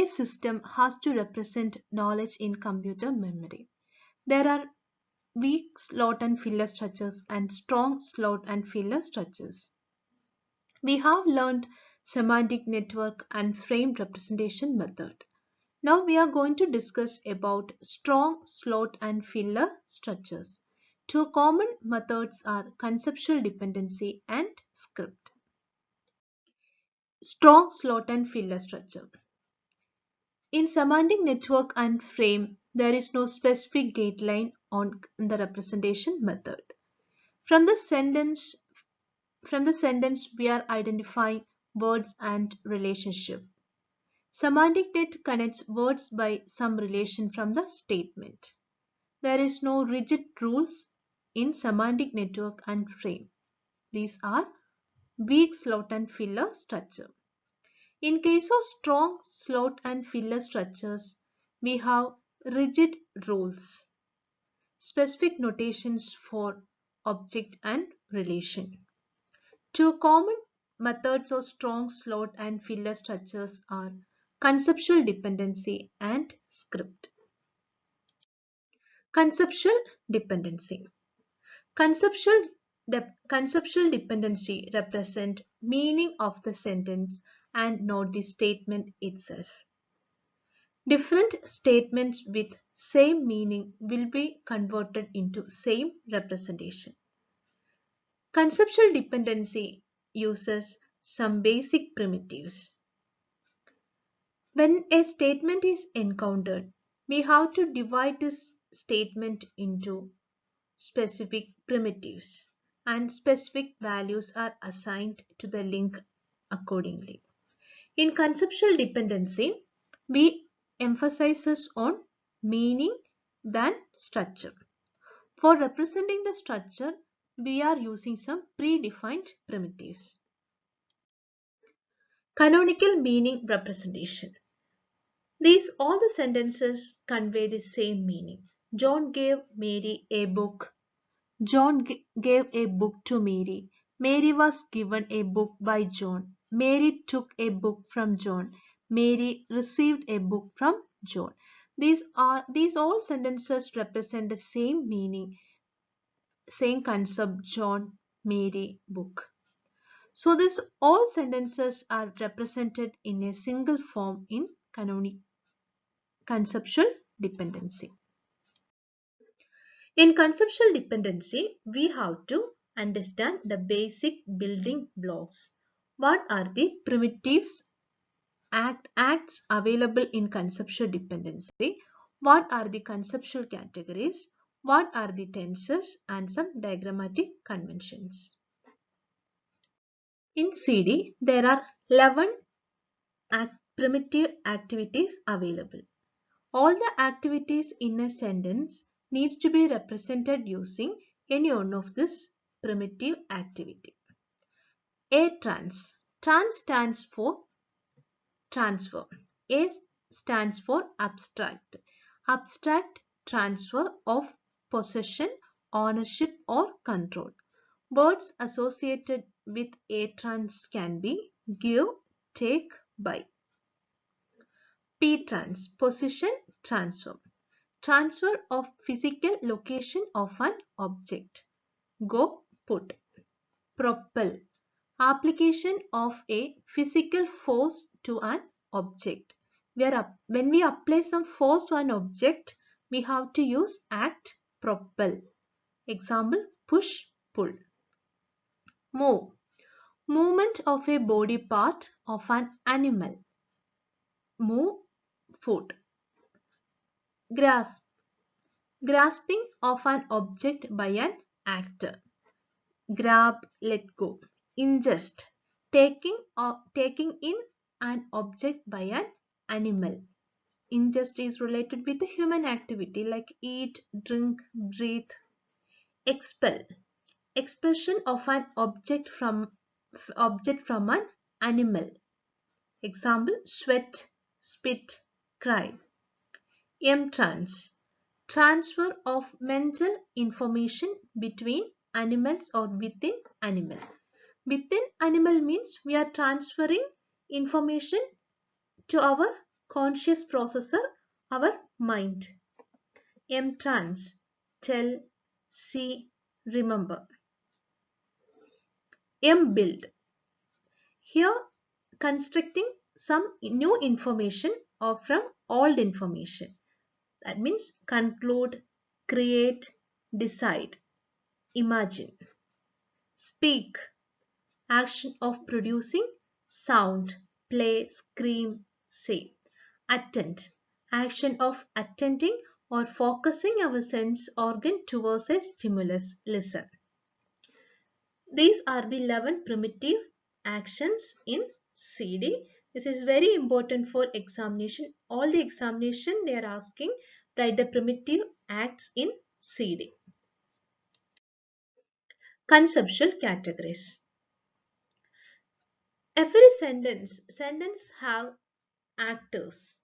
a system has to represent knowledge in computer memory. There are weak slot and filler structures and strong slot and filler structures. We have learned semantic network and frame representation method. Now we are going to discuss about strong slot and filler structures. Two common methods are conceptual dependency and script. Strong slot and filler structure. In semantic network and frame, there is no specific guideline on the representation method. From the sentence we are identifying words and relationship. Semantic net connects words by some relation from the statement. There is no rigid rules in semantic network and frame. These are weak slot and filler structure. In case of strong slot and filler structures, we have rigid rules, specific notations for object and relation. Two common methods of strong slot and filler structures are conceptual dependency and script. Conceptual dependency. Conceptual dependency represent meaning of the sentence and not the statement itself. Different statements with same meaning will be converted into same representation. Conceptual dependency uses some basic primitives. When a statement is encountered, we have to divide this statement into specific primitives and specific values are assigned to the link accordingly. In conceptual dependency, we emphasizes on meaning than structure. For representing the structure, we are using some predefined primitives. Canonical meaning representation. These all the sentences convey the same meaning. John gave Mary a book. John gave a book to Mary. Mary was given a book by John. Mary took a book from John. Mary received a book from John. These all sentences represent the same meaning, same concept, John, Mary, book. So these all sentences are represented in a single form in conceptual dependency. In conceptual dependency, we have to understand the basic building blocks. What are the primitives acts available in conceptual dependency? What are the conceptual categories? What are the tenses and some diagrammatic conventions? In CD, there are 11 primitive activities available. All the activities in a sentence needs to be represented using any one of this primitive activity. A trans. Trans stands for transfer. A stands for abstract. Abstract transfer of possession, ownership or control. Words associated with a trans can be give, take, buy. P trans. Position transfer. Transfer of physical location of an object. Go, put. Propel. Application of a physical force to an object. When we apply some force to an object, we have to use act, propel. Example, push, pull. Move. Movement of a body part of an animal. Move, foot. Grasp. Grasping of an object by an actor. Grab, let go. Ingest. Taking in an object by an animal. Ingest is related with the human activity like eat, drink, breathe. Expel. Expression of an object from an animal. Example, sweat, spit, cry. M-trans. Transfer of mental information between animals or within animal. Within animal means we are transferring information to our conscious processor, our mind. M trans, tell, see, remember. M build, here constructing some new information or from old information. That means conclude, create, decide, imagine. Speak, action of producing sound, play, scream, say. Attend, action of attending or focusing our sense organ towards a stimulus, listen. These are the 11 primitive actions in CD. This is very important for examination. All the examination they are asking, write the primitive acts in CD. Conceptual categories. Every sentence have actors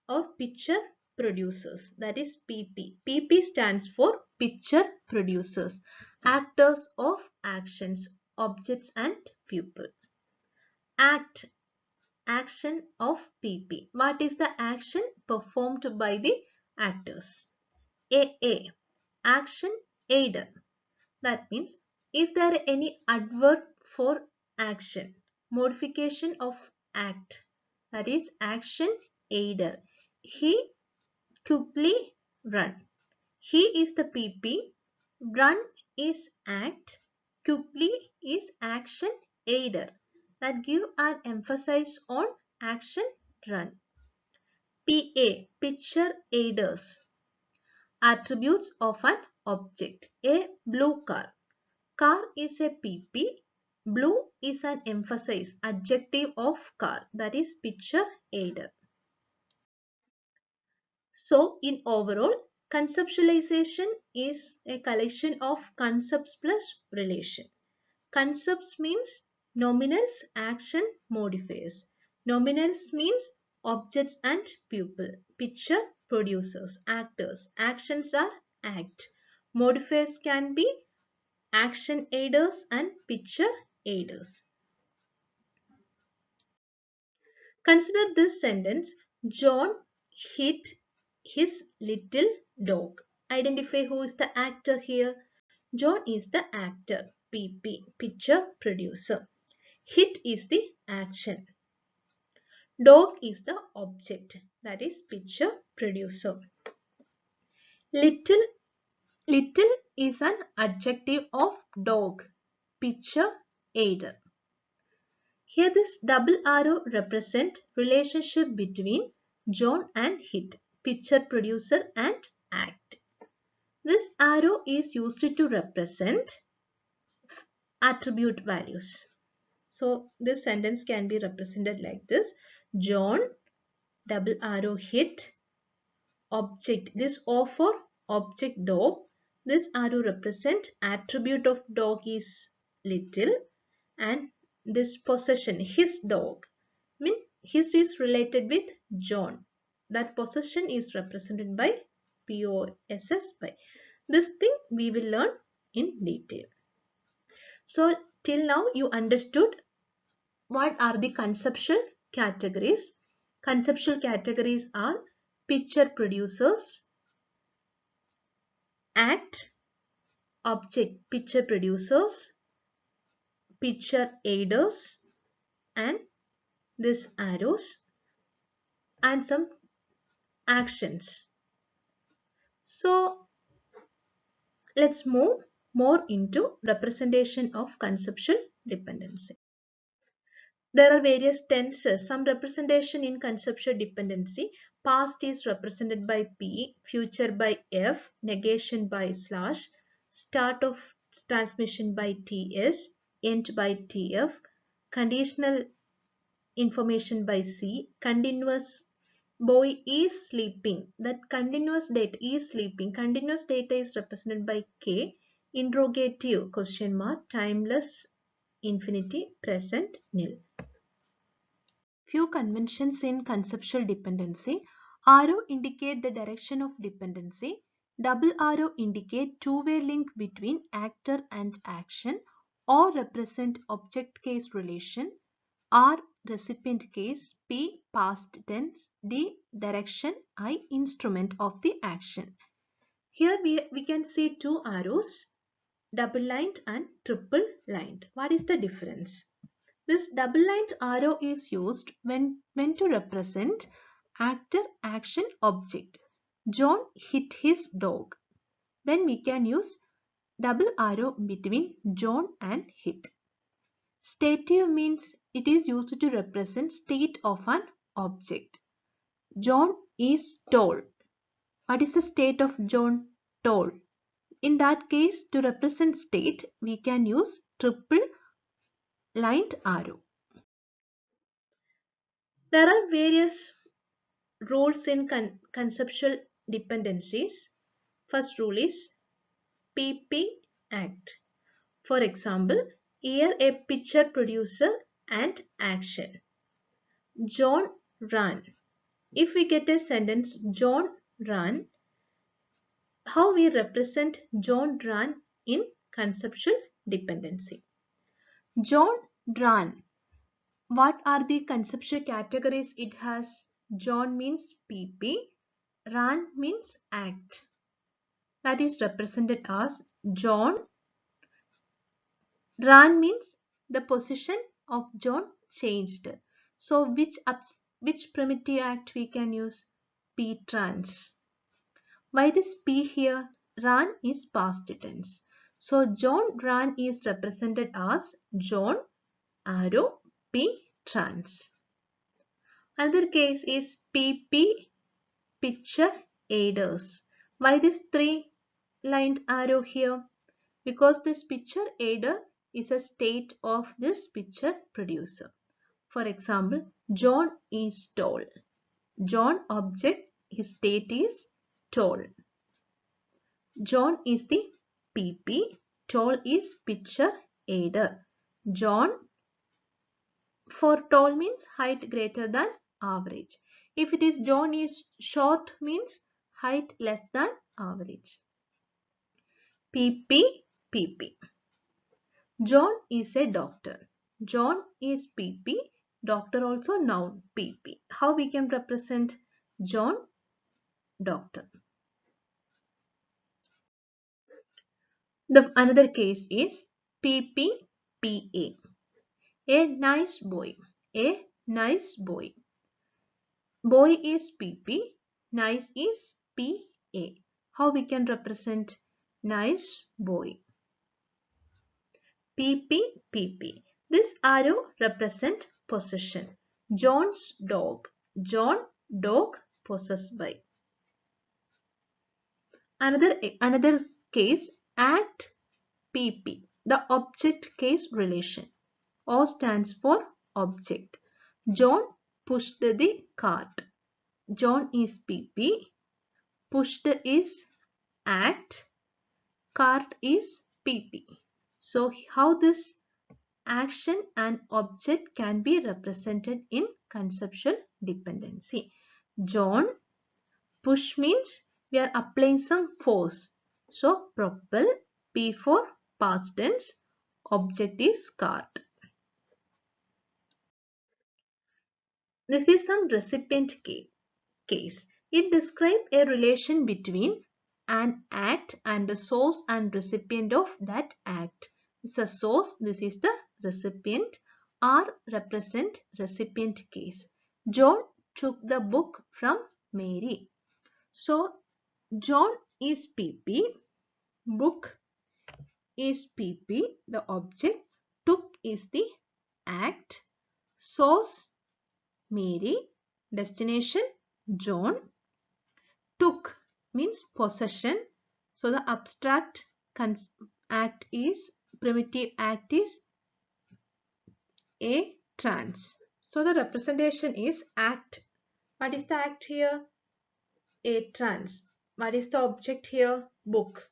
or picture producers, that is PP. PP stands for picture producers, actors of actions, objects and people. Act, action of PP. What is the action performed by the actors? AA, action aider. That means, is there any adverb for action? Modification of act. That is action aider. He quickly run. He is the PP. Run is act. Quickly is action aider. That give an emphasis on action run. PA, picture aiders. Attributes of an object. A blue car. Car is a PP. Blue is an emphasis adjective of car, that is picture aider. So in overall, conceptualization is a collection of concepts plus relation. Concepts means nominals, action, modifiers. Nominals means objects and people. Picture, producers, actors. Actions are act. Modifiers can be action aiders and picture aiders. Consider this sentence. John hit his little dog. Identify who is the actor here. John is the actor. PP, picture producer. Hit is the action. Dog is the object, that is picture producer. Little, little is an adjective of dog. Picture aider. Here this double arrow represent relationship between John and hit, picture producer and act. This arrow is used to represent attribute values. So this sentence can be represented like this. John, double arrow hit, object. This O for object dog. This arrow represent attribute of dog is little, and this possession, his dog, mean his is related with John. That possession is represented by POSS by. This thing we will learn in detail. So till now you understood what are the conceptual categories. Conceptual categories are picture producers, act, object picture producers, picture aiders, and these arrows, and some actions. So let's move more into representation of conceptual dependency. There are various tenses. Some representation in conceptual dependency. Past is represented by P, future by F, negation by slash, start of transmission by TS, end by TF, conditional information by C, continuous boy is sleeping. That continuous data is sleeping. Continuous data is represented by K, interrogative question mark, timeless infinity, present nil. Few conventions in conceptual dependency. Arrow indicate the direction of dependency. Double arrow indicate two-way link between actor and action or represent object-case relation. R recipient case, P past tense, D direction, I instrument of the action. Here we can see two arrows, double lined and triple lined. What is the difference? This double lined arrow is used when to represent actor, action, object. John hit his dog. Then we can use double arrow between John and hit. Stative means it is used to represent state of an object. John is tall. What is the state of John? Tall. In that case, to represent state, we can use triple lined arrow. There are various rules in conceptual dependencies. First rule is PP act. For example, here a picture producer and action. John ran. If we get a sentence John ran, how we represent John ran in conceptual dependency? John ran. What are the conceptual categories it has? John means PP, ran means act. That is represented as John. Ran means the position of John changed. So which primitive act we can use? P trans. Why this P here? Ran is past tense. So John ran is represented as John arrow P trans. Another case is PP picture aiders. Why this three lined arrow here? Because this picture aider is a state of this picture producer. For example, John is tall. John object, his state is tall. John is the PP. Tall is picture aider. John for tall means height greater than average. If it is John is short means height less than average. PP, PP. John is a doctor. John is PP. Doctor also noun PP. How we can represent John? Doctor. The another case is PPPA. A nice boy. A nice boy. Boy is PP. Nice is PA. How we can represent nice boy? PPPP. This arrow represent possession. John's dog. John dog possessed by. Another case act PP. The object case relation. O stands for object. John pushed the cart. John is PP. Pushed is act. Cart is PP. So how this action and object can be represented in conceptual dependency? John, push means we are applying some force. So propel, P for past tense, object is cart. This is some recipient case. It describes a relation between an act and the source and recipient of that act. This is a source, this is the recipient. R represent recipient case. John took the book from Mary. So John is PP, book is PP, the object, took is the act, source Mary, destination John, took means possession. So the abstract act is, primitive act is A trans. So the representation is act. What is the act here? A trans. What is the object here? Book.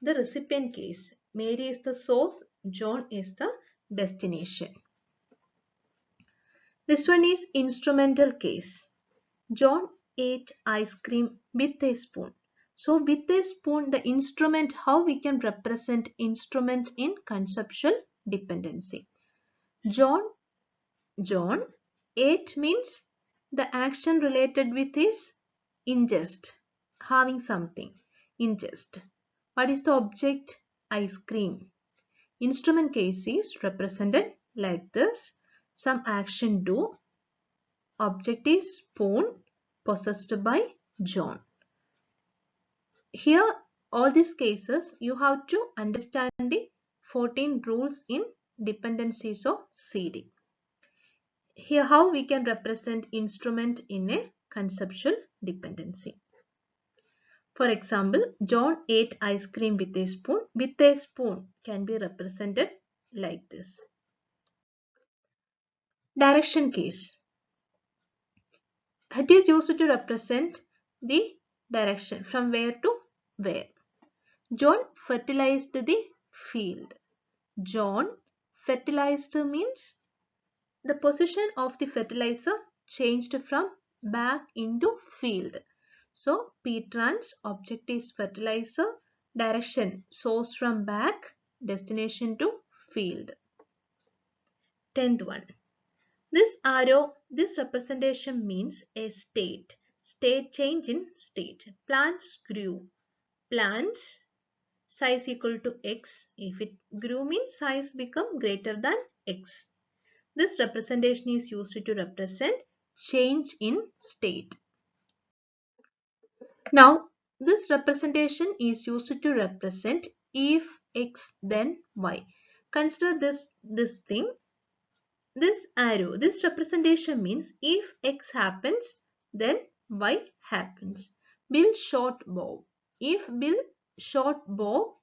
The recipient case. Mary is the source, John is the destination. This one is instrumental case. John ate ice cream with a spoon. So with a spoon, the instrument, how we can represent instrument in conceptual dependency. John John ate means the action related with his ingest, having something. Ingest. What is the object? Ice cream. Instrument case is represented like this. Some action do. Object is spoon possessed by John. Here, all these cases, you have to understand the 14 rules in dependencies of CD. Here, how we can represent instrument in a conceptual dependency. For example, John ate ice cream with a spoon. With a spoon can be represented like this. Direction case. It is used to represent the direction from where to where. John fertilized the field. John fertilized means the position of the fertilizer changed from back into field. So P-trans object is fertilizer, direction source from back, destination to field. 10th one. This arrow, this representation means a state. State change in state. Plants grew. Plants size equal to x. If it grew means size become greater than x. This representation is used to represent change in state. Now, this representation is used to represent if x then y. Consider this thing. This arrow, this representation means if x happens, then y happens. Bill shot Bob. If Bill shot Bob,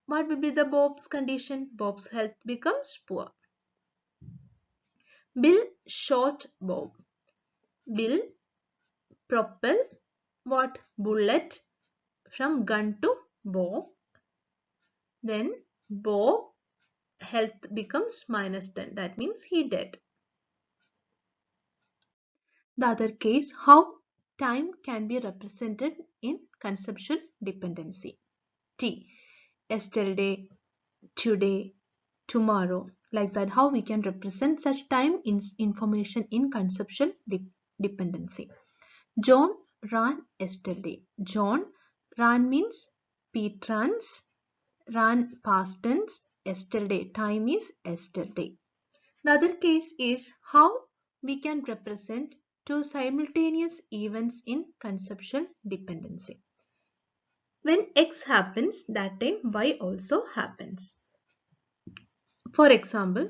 what will be the Bob's condition? Bob's health becomes poor. Bill shot Bob. Bill propel what? Bullet from gun to Bob. Then Bob health becomes -10. That means he dead. The other case, how time can be represented in conceptual dependency. T. Yesterday, today, tomorrow. Like that, how we can represent such time information in conceptual dependency. John ran yesterday. John ran means P-trans, ran past tense, yesterday, time is yesterday. The other case is how we can represent two simultaneous events in conceptual dependency. When X happens, that time Y also happens. For example,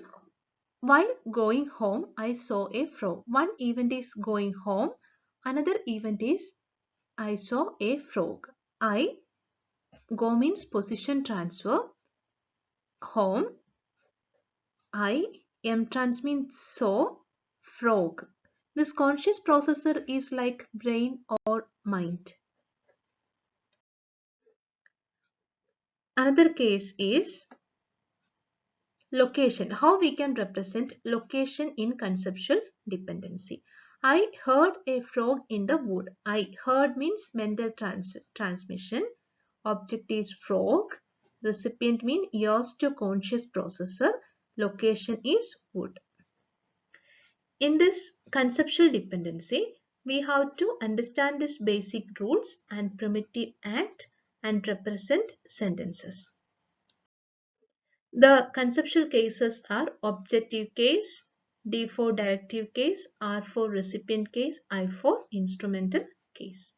while going home, I saw a frog. One event is going home, another event is I saw a frog. I go means position transfer, home, I am trans means saw, frog. This conscious processor is like brain or mind. Another case is location. How we can represent location in conceptual dependency. I heard a frog in the wood. I heard means mental transmission. Object is frog. Recipient means ears to conscious processor. Location is wood. In this conceptual dependency, we have to understand these basic rules and primitive act and represent sentences. The conceptual cases are objective case, D for directive case, R for recipient case, I for instrumental case.